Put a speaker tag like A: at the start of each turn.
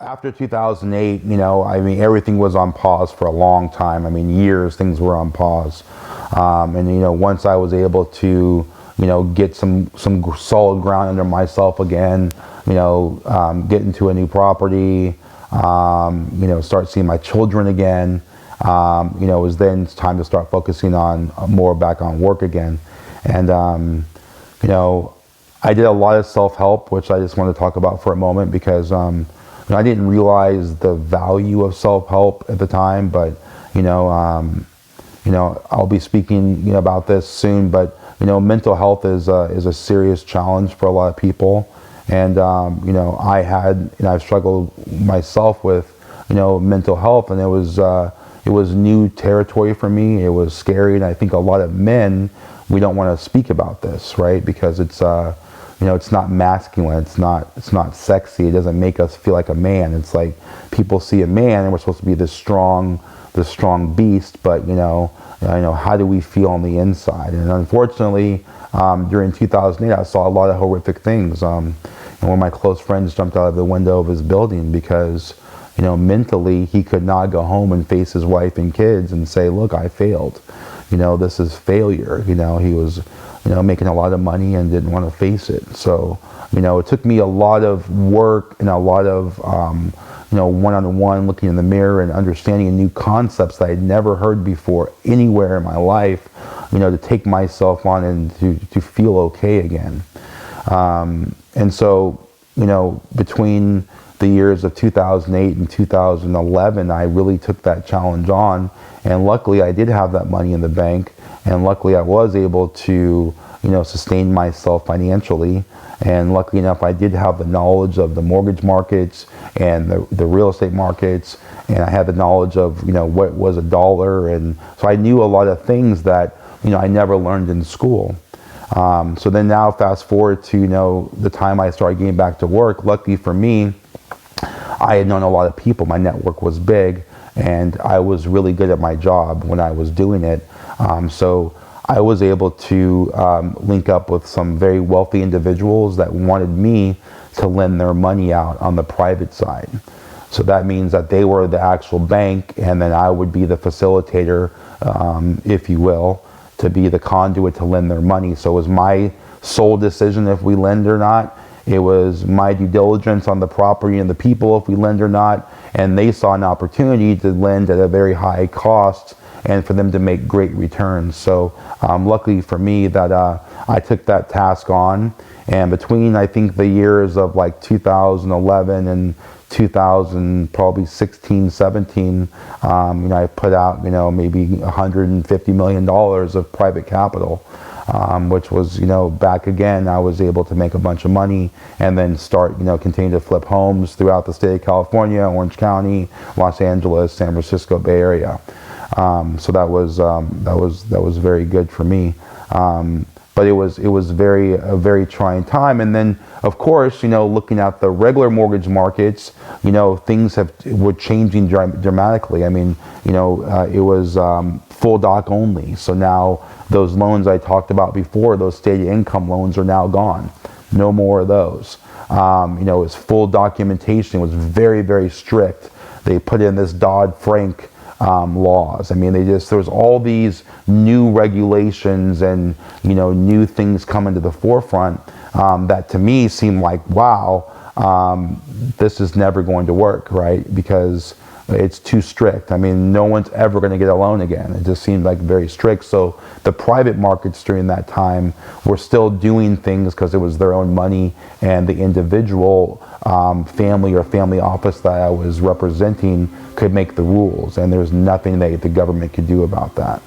A: After 2008, I mean, everything was on pause for a long time. I mean, years, things were on pause. And once I was able to, get some solid ground under myself again, get into a new property, start seeing my children again, it was then time to start focusing on more back on work again. And, I did a lot of self-help, which I just want to talk about for a moment because, I didn't realize the value of self-help at the time, but I'll be speaking about this soon. But mental health is a serious challenge for a lot of people, and I've struggled myself with mental health, and it was new territory for me. It was scary, and I think a lot of men, we don't want to speak about this, right? Because it's it's not masculine, it's not sexy, it doesn't make us feel like a man. It's like people see a man and we're supposed to be this strong beast, but how do we feel on the inside? And unfortunately, during 2008, I saw a lot of horrific things. And one of my close friends jumped out of the window of his building because mentally he could not go home and face his wife and kids and say, look, I failed. This is failure. He was making a lot of money and didn't want to face it. So, it took me a lot of work and a lot of, one-on-one looking in the mirror and understanding new concepts that I'd never heard before anywhere in my life, to take myself on and to feel okay again. And so, between the years of 2008 and 2011, I really took that challenge on. And luckily, I did have that money in the bank. And luckily, I was able to, sustain myself financially. And luckily enough, I did have the knowledge of the mortgage markets and the real estate markets. And I had the knowledge of, what was a dollar. And so I knew a lot of things that, I never learned in school. So then now fast forward to, the time I started getting back to work. Luckily for me, I had known a lot of people. My network was big. And I was really good at my job when I was doing it. So I was able to link up with some very wealthy individuals that wanted me to lend their money out on the private side. So that means that they were the actual bank, and then I would be the facilitator, if you will, to be the conduit to lend their money. So it was my sole decision if we lend or not. It was my due diligence on the property and the people if we lend or not. And they saw an opportunity to lend at a very high cost and for them to make great returns. So luckily for me that I took that task on. And between, I think, the years of like 2011 and 2000, probably 16, 17, I put out, maybe $150 million of private capital. Which was, back again, I was able to make a bunch of money and then start, continue to flip homes throughout the state of California, Orange County, Los Angeles, San Francisco Bay Area. So that was very good for me. But it was a very trying time. And then, of course, looking at the regular mortgage markets, things were changing dramatically. I mean, it was full doc only. So now those loans I talked about before, those stated income loans, are now gone. No more of those. It was full documentation. It was very, very strict. They put in this Dodd-Frank laws. I mean, there was all these new regulations and, new things coming to the forefront that to me seemed like, wow, this is never going to work, right? Because it's too strict. I mean, no one's ever going to get a loan again. It just seemed like very strict. So the private markets during that time were still doing things because it was their own money, and the individual family or family office that I was representing could make the rules, and there's nothing that the government could do about that.